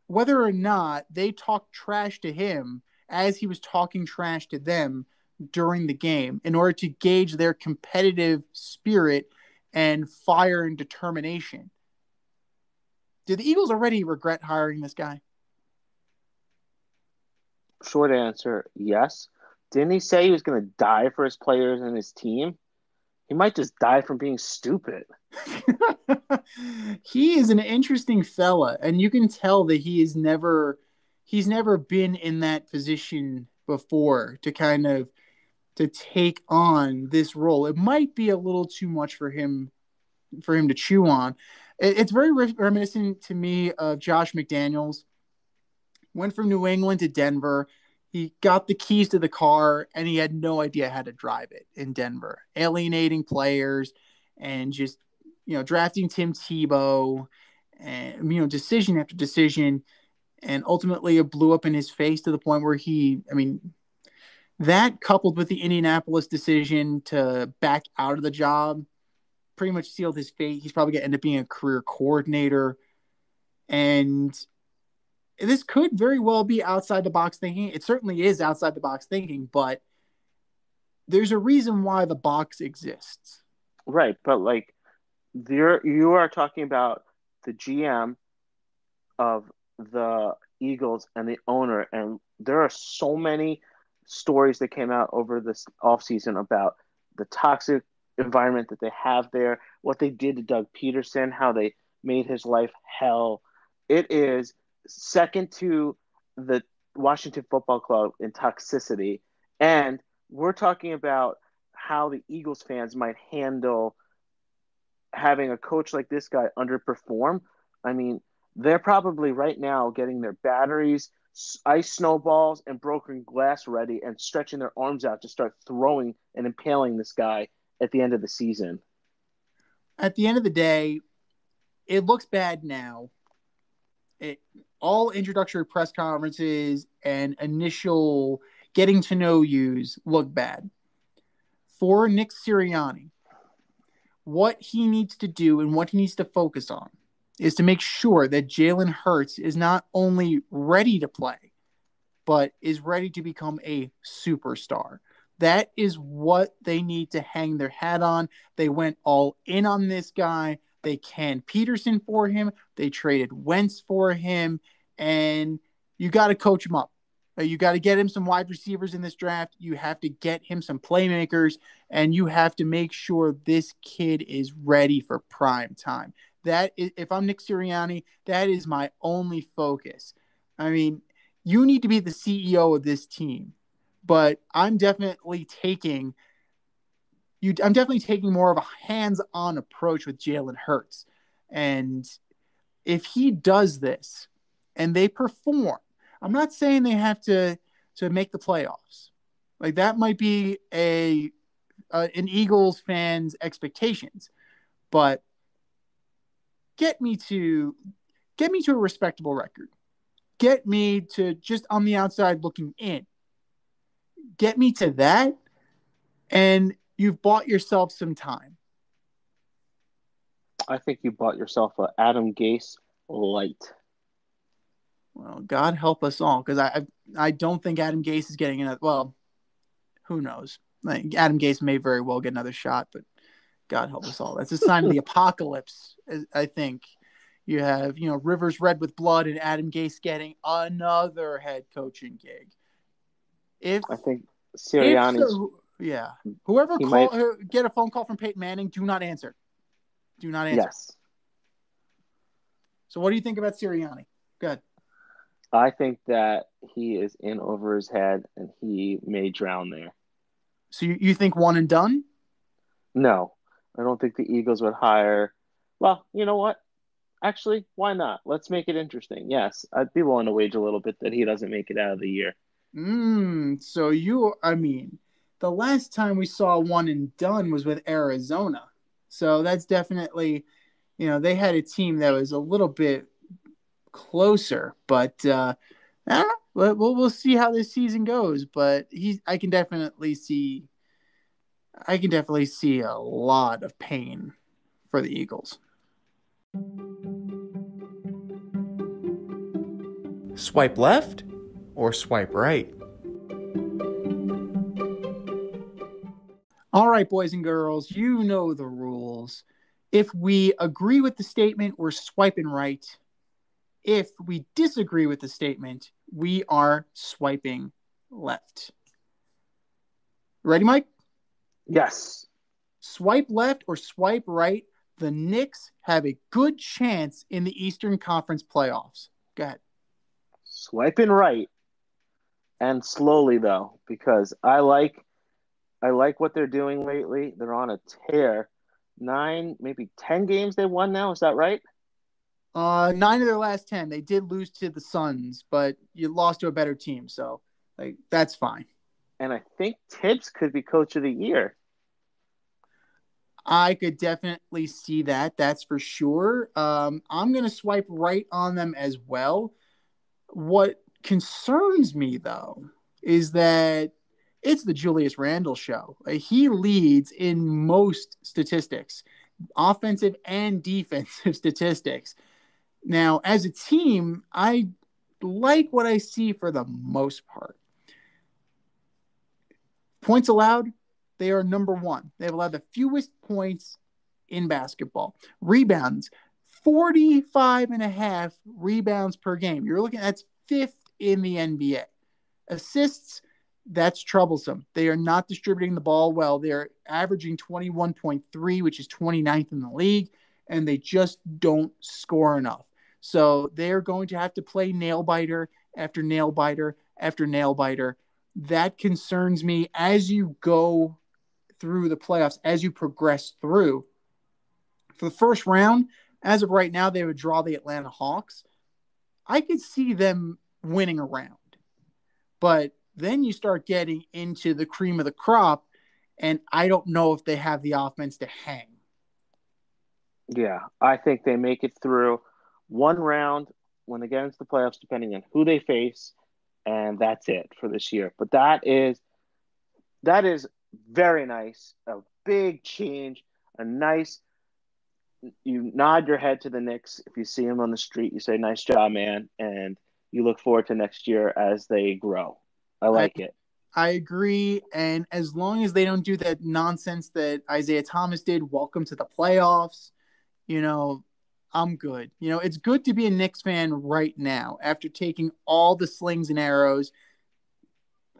whether or not they talked trash to him as he was talking trash to them during the game in order to gauge their competitive spirit and fire and determination. Did the Eagles already regret hiring this guy? Short answer, yes. Didn't he say he was going to die for his players and his team? He might just die from being stupid. He is an interesting fella, and you can tell that he's never been in that position before to take on this role. It might be a little too much for him to chew on. It's very reminiscent to me of Josh McDaniels. Went from New England to Denver. He got the keys to the car, and he had no idea how to drive it in Denver, alienating players and just, drafting Tim Tebow and, decision after decision. And ultimately it blew up in his face to the point where that coupled with the Indianapolis decision to back out of the job pretty much sealed his fate. He's probably going to end up being a career coordinator. And this could very well be outside the box thinking. It certainly is outside the box thinking, but there's a reason why the box exists. Right. But you are talking about the GM of the Eagles and the owner. And there are so many stories that came out over this offseason about the toxic environment that they have there, what they did to Doug Peterson, how they made his life hell. It is second to the Washington Football Club in toxicity. And we're talking about how the Eagles fans might handle having a coach like this guy underperform. I mean, they're probably right now getting their batteries, ice snowballs, and broken glass ready and stretching their arms out to start throwing and impaling this guy at the end of the season. At the end of the day, it looks bad now. All introductory press conferences and initial getting to know yous look bad. For Nick Sirianni, what he needs to do and what he needs to focus on is to make sure that Jalen Hurts is not only ready to play, but is ready to become a superstar. That is what they need to hang their hat on. They went all in on this guy. They canned Peterson for him. They traded Wentz for him. And you got to coach him up. You got to get him some wide receivers in this draft. You have to get him some playmakers. And you have to make sure this kid is ready for prime time. That is, if I'm Nick Sirianni, that is my only focus. I mean, you need to be the CEO of this team. But I'm definitely taking more of a hands-on approach with Jalen Hurts. And if he does this and they perform, I'm not saying they have to make the playoffs. Like that might be an Eagles fan's expectations, but get me to a respectable record. Get me to just on the outside looking in. Get me to that, and you've bought yourself some time. I think you bought yourself a Adam Gase light. Well, God help us all, because I don't think Adam Gase is getting another. Well, who knows? Like, Adam Gase may very well get another shot, but God help us all. That's a sign of the apocalypse. I think you have Rivers red with blood and Adam Gase getting another head coaching gig. I think Sirianni's. Yeah. Whoever get a phone call from Peyton Manning, do not answer. Do not answer. Yes. So what do you think about Sirianni? Good. I think that he is in over his head and he may drown there. So you think one and done? No. I don't think the Eagles would hire. Well, you know what? Actually, why not? Let's make it interesting. Yes, I'd be willing to wager a little bit that he doesn't make it out of the year. So the last time we saw one and done was with Arizona. So that's definitely, they had a team that was a little bit closer, but I don't know. We'll see how this season goes, but I can definitely see a lot of pain for the Eagles. Swipe left or swipe right? All right, boys and girls, you know the rules. If we agree with the statement, we're swiping right. If we disagree with the statement, we are swiping left. Ready, Mike? Yes. Swipe left or swipe right, the Knicks have a good chance in the Eastern Conference playoffs. Go ahead. Swiping right. And slowly, though, because I like what they're doing lately. They're on a tear. 9, maybe 10 games they won now. Is that right? 9 of their last 10. They did lose to the Suns, but you lost to a better team. So, that's fine. And I think Tibbs could be coach of the year. I could definitely see that. That's for sure. I'm going to swipe right on them as well. What concerns me, though, is that it's the Julius Randle show. He leads in most statistics, offensive and defensive statistics. Now, as a team, I like what I see for the most part. Points allowed, they are number 1. They've allowed the fewest points in basketball. Rebounds, 45.5 rebounds per game. You're looking at 5th in the NBA. Assists, that's troublesome. They are not distributing the ball well. They're averaging 21.3, which is 29th in the league, and they just don't score enough. So they're going to have to play nail biter after nail biter after nail biter. That concerns me as you go through the playoffs, as you progress through. For the first round, as of right now, they would draw the Atlanta Hawks. I could see them winning a round. But then you start getting into the cream of the crop, and I don't know if they have the offense to hang. Yeah, I think they make it through one round when they get into the playoffs, depending on who they face, and that's it for this year. But that is very nice, a big change, a nice. You nod your head to the Knicks if you see them on the street. You say, "Nice job, man," and you look forward to next year as they grow. I like it. I agree, and as long as they don't do that nonsense that Isaiah Thomas did, welcome to the playoffs. I'm good. It's good to be a Knicks fan right now after taking all the slings and arrows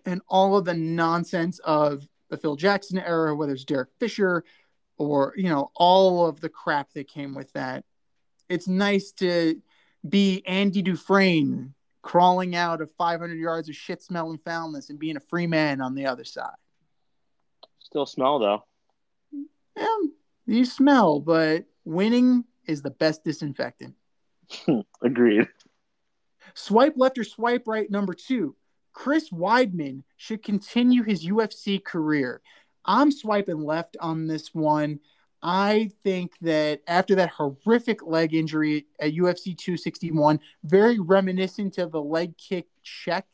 and all of the nonsense of the Phil Jackson era, whether it's Derek Fisher or, all of the crap that came with that. It's nice to be Andy Dufresne crawling out of 500 yards of shit smell and foulness and being a free man on the other side. Still smell, though. Yeah, you smell, but winning is the best disinfectant. Agreed. Swipe left or swipe right, number 2. Chris Weidman should continue his UFC career. I'm swiping left on this one. I think that after that horrific leg injury at UFC 261, very reminiscent of the leg kick check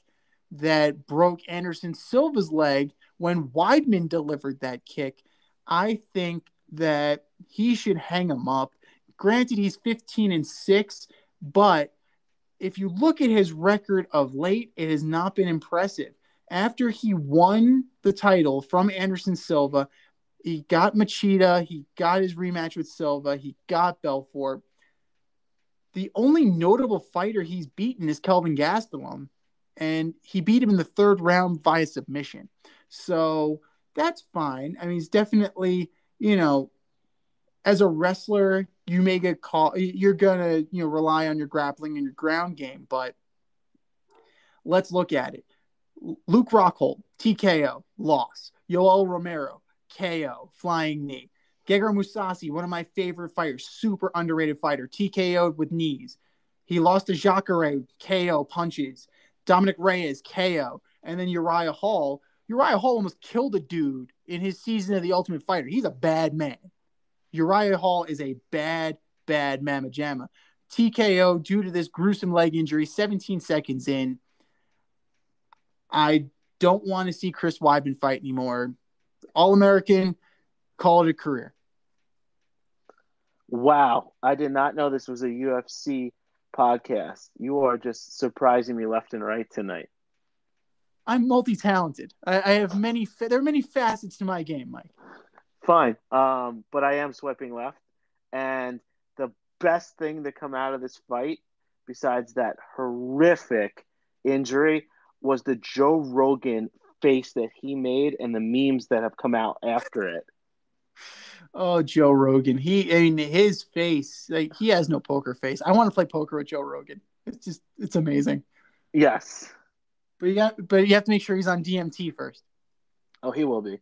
that broke Anderson Silva's leg when Weidman delivered that kick, I think that he should hang him up. Granted, he's 15-6, but if you look at his record of late, it has not been impressive. After he won the title from Anderson Silva, he got Machida, he got his rematch with Silva, he got Belfort. The only notable fighter he's beaten is Kelvin Gastelum, and he beat him in the 3rd round via submission. So that's fine. I mean, he's definitely, as a wrestler, you may get caught. You're going to, rely on your grappling and your ground game, but let's look at it. Luke Rockhold, TKO, loss. Yoel Romero, KO, flying knee. Gegard Mousasi, one of my favorite fighters, super underrated fighter, TKO'd with knees. He lost to Jacare, KO, punches. Dominic Reyes, KO. And then Uriah Hall. Uriah Hall almost killed a dude in his season of The Ultimate Fighter. He's a bad man. Uriah Hall is a bad mamma jamma. TKO due to this gruesome leg injury, 17 seconds in. I don't want to see Chris Weidman fight anymore. All-American, call it a career. Wow. I did not know this was a UFC podcast. You are just surprising me left and right tonight. I'm multi-talented. I have there are many facets to my game, Mike. Fine. But I am swiping left. And the best thing to come out of this fight, besides that horrific injury, was the Joe Rogan face that he made and the memes that have come out after it. Oh, Joe Rogan. His face, he has no poker face. I want to play poker with Joe Rogan. It's amazing. Yes. But you have to make sure he's on DMT first. Oh, he will be.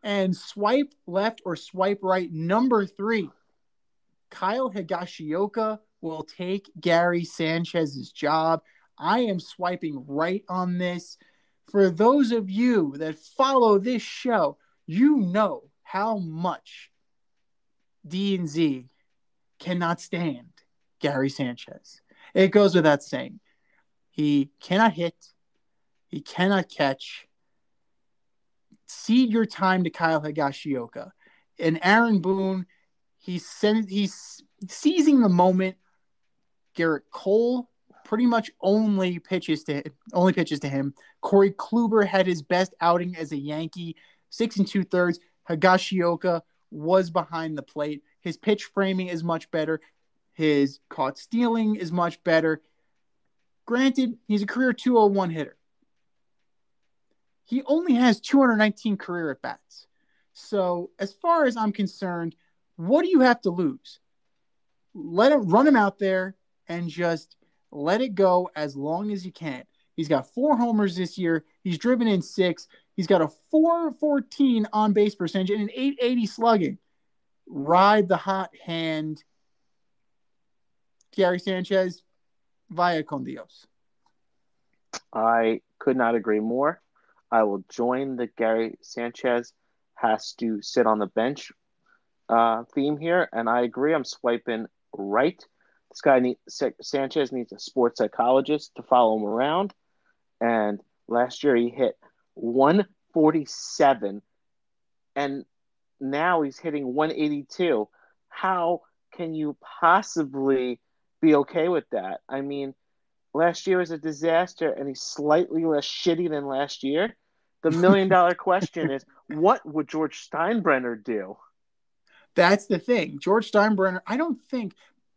And swipe left or swipe right, number 3. Kyle Higashioka will take Gary Sanchez's job. I am swiping right on this. For those of you that follow this show, you know how much D&Z cannot stand Gary Sanchez. It goes without saying. He cannot hit. He cannot catch. Cede your time to Kyle Higashioka. And Aaron Boone, he's seizing the moment. Garrett Cole pretty much only pitches to him. Corey Kluber had his best outing as a Yankee, 6 2/3. Higashioka was behind the plate. His pitch framing is much better. His caught stealing is much better. Granted, he's a career 201 hitter. He only has 219 career at-bats. So as far as I'm concerned, what do you have to lose? Run him out there and just let it go as long as you can. He's got 4 homers this year. He's driven in 6. He's got a 414 on-base percentage and an 880 slugging. Ride the hot hand, Gary Sanchez, via con Dios. I could not agree more. I will join the Gary Sanchez has to sit on the bench theme here, and I agree. I'm swiping right. Sanchez needs a sports psychologist to follow him around, and last year he hit 147, and now he's hitting 182. How can you possibly be okay with that? I mean, last year was a disaster, and he's slightly less shitty than last year. The $1 million question is, what would George Steinbrenner do? That's the thing. George Steinbrenner, I don't think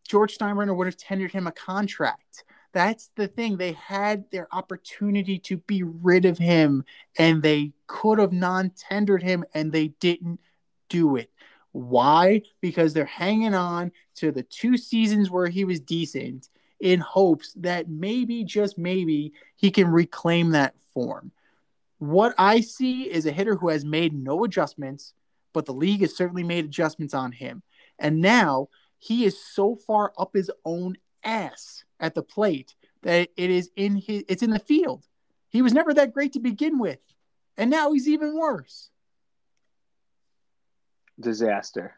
George Steinbrenner would have tendered him a contract. That's the thing. They had their opportunity to be rid of him, and they could have non-tendered him, and they didn't do it. Why? Because they're hanging on to the 2 seasons where he was decent in hopes that maybe, just maybe, he can reclaim that form. What I see is a hitter who has made no adjustments, but the league has certainly made adjustments on him. And now he is so far up his own ass at the plate that it's in the field. He was never that great to begin with. And now he's even worse. Disaster.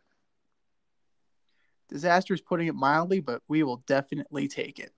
Disaster is putting it mildly, but we will definitely take it.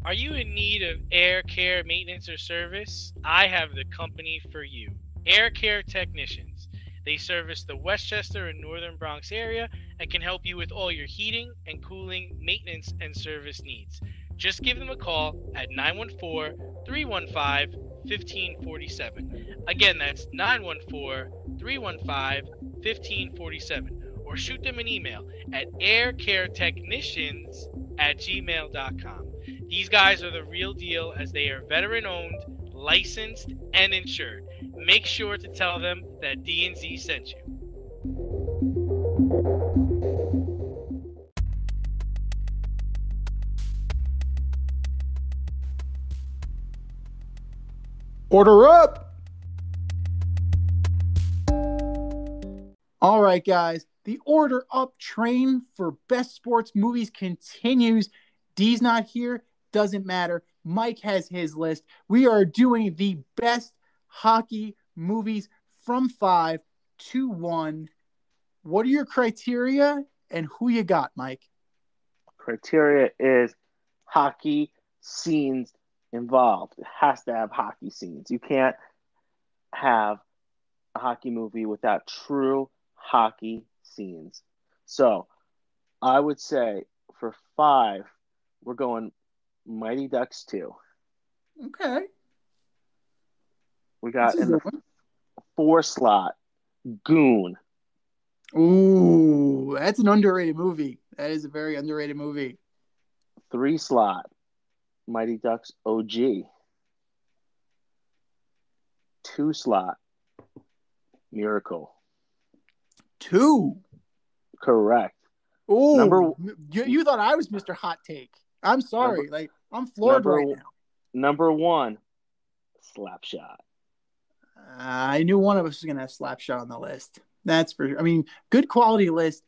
Are you in need of air care maintenance or service? I have the company for you. Air Care Technicians. They service the Westchester and Northern Bronx area and can help you with all your heating and cooling, maintenance, and service needs. Just give them a call at 914-315-1547. Again, that's 914-315-1547. Or shoot them an email at aircaretechnicians@gmail.com. These guys are the real deal as they are veteran-owned, licensed, and insured. Make sure to tell them that D&Z sent you. Order up! All right, guys. The Order Up train for best sports movies continues. D's not here. Doesn't matter. Mike has his list. We are doing the best hockey movies from 5 to 1. What are your criteria and who you got, Mike? Criteria is hockey scenes involved. It has to have hockey scenes. You can't have a hockey movie without true hockey scenes. So I would say for 5, we're going Mighty Ducks 2. Okay. We got in the 4 slot, Goon. Ooh, that's an underrated movie. That is a very underrated movie. 3 slot, Mighty Ducks OG. 2 slot, Miracle. 2. Correct. Ooh, you thought I was Mr. Hot Take. I'm sorry. I'm floored right now. Number 1, Slapshot. I knew one of us was going to have Slapshot on the list. That's for sure. I mean, good quality list.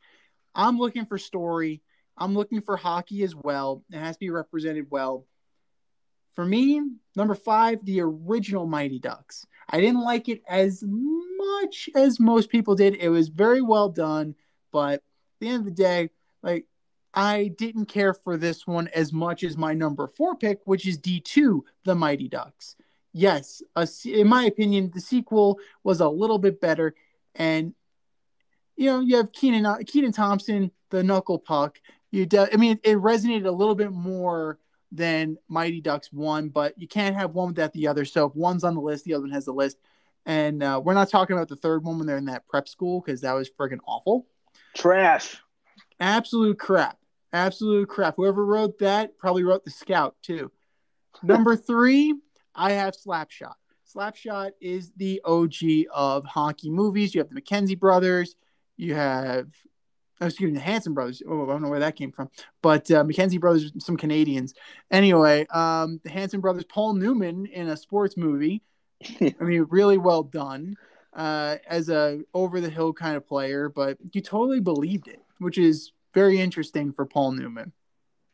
I'm looking for story. I'm looking for hockey as well. It has to be represented well. For me, number 5, the original Mighty Ducks. I didn't like it as much as most people did. It was very well done, but at the end of the day, I didn't care for this one as much as my number 4 pick, which is D2, The Mighty Ducks. Yes, in my opinion, the sequel was a little bit better. And, you have Kenan Thompson, the knuckle puck. It resonated a little bit more than Mighty Ducks 1, but you can't have one without the other. So if one's on the list, the other one has the list. And we're not talking about the third one when they're in that prep school because that was friggin' awful. Trash. Absolute crap. Absolute crap. Whoever wrote that probably wrote The Scout too. Number 3, I have Slapshot. Slapshot is the OG of hockey movies. You have the McKenzie brothers. You have, the Hanson brothers. Oh, I don't know where that came from. But McKenzie brothers, some Canadians. Anyway, the Hanson brothers, Paul Newman in a sports movie. I mean, really well done as a over-the-hill kind of player. But you totally believed it, which is very interesting for Paul Newman.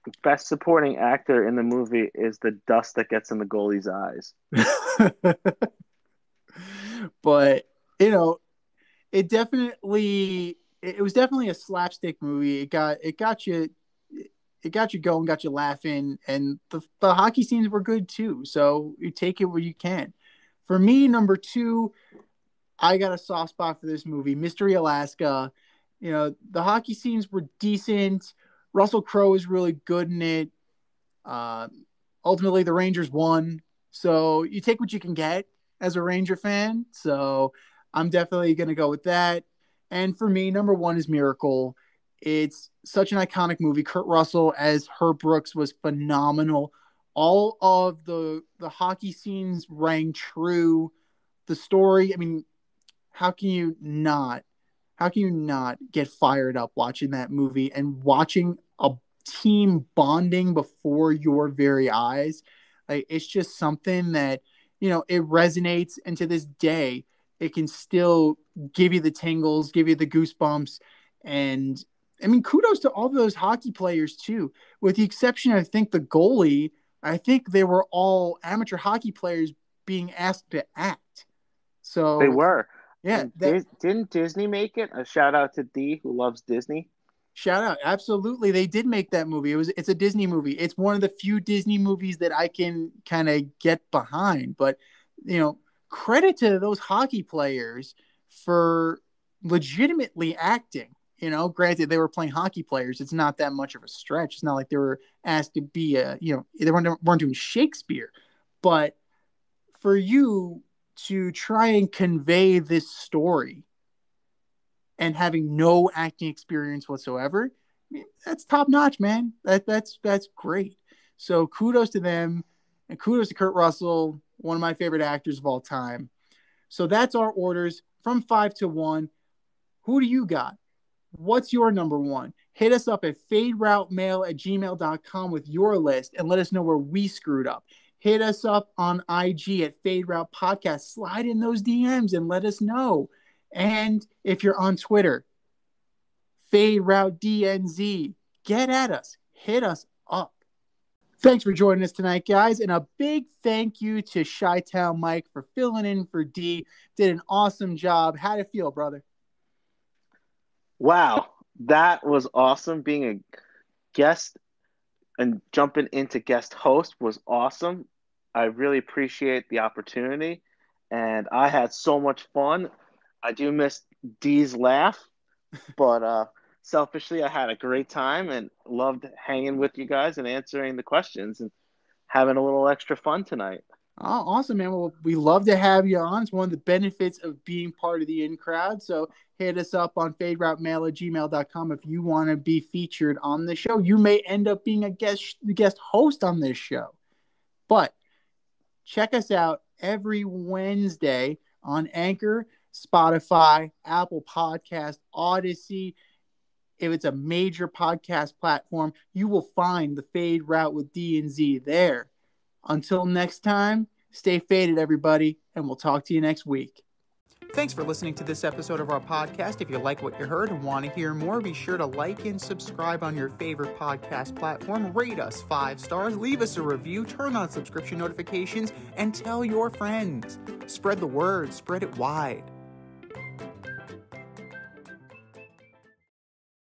The best supporting actor in the movie is the dust that gets in the goalie's eyes. But, it was definitely a slapstick movie. It got you going, got you laughing, and the hockey scenes were good too. So you take it where you can. For me, number 2, I got a soft spot for this movie, Mystery Alaska. The hockey scenes were decent. Russell Crowe is really good in it. Ultimately, the Rangers won. So you take what you can get as a Ranger fan. So I'm definitely going to go with that. And for me, number one is Miracle. It's such an iconic movie. Kurt Russell as Herb Brooks was phenomenal. All of the hockey scenes rang true. The story, I mean, how can you not? How can you not get fired up watching that movie and watching a team bonding before your very eyes? Like, it's just something that, it resonates, and to this day, it can still give you the tingles, give you the goosebumps. And I mean, kudos to all those hockey players too, with the exception, I think, the goalie. I think they were all amateur hockey players being asked to act. So They were. yeah. Didn't Disney make it? A shout out to D, who loves Disney. Shout out. Absolutely. They did make that movie. It's a Disney movie. It's one of the few Disney movies that I can kind of get behind. But, credit to those hockey players for legitimately acting. Granted, they were playing hockey players. It's not that much of a stretch. It's not like they were asked to be they weren't doing Shakespeare. But for you to try and convey this story and having no acting experience whatsoever, I mean, that's top notch, man. That's great. So kudos to them, and kudos to Kurt Russell, one of my favorite actors of all time. So that's our orders from 5 to 1. Who do you got? What's your number one? Hit us up at faderoutemail@gmail.com with your list and let us know where we screwed up. Hit us up on IG at Fade Route Podcast. Slide in those DMs and let us know. And if you're on Twitter, Fade Route DNZ, get at us. Hit us up. Thanks for joining us tonight, guys. And a big thank you to Chitown Mike for filling in for D. Did an awesome job. How'd it feel, brother? Wow, that was awesome. Being a guest and jumping into guest host was awesome. I really appreciate the opportunity, and I had so much fun. I do miss D's laugh, but selfishly, I had a great time and loved hanging with you guys and answering the questions and having a little extra fun tonight. Oh, awesome, man. Well, we love to have you on. It's one of the benefits of being part of the in crowd. So hit us up on faderoutemail@gmail.com if you want to be featured on the show. You may end up being a guest host on this show. But check us out every Wednesday on Anchor, Spotify, Apple Podcast, Odyssey. If it's a major podcast platform, you will find the Fade Route with D and Z there. Until next time, stay faded, everybody, and we'll talk to you next week. Thanks for listening to this episode of our podcast. If you like what you heard and want to hear more, be sure to like and subscribe on your favorite podcast platform. Rate us 5 stars, leave us a review, turn on subscription notifications, and tell your friends. Spread the word, spread it wide.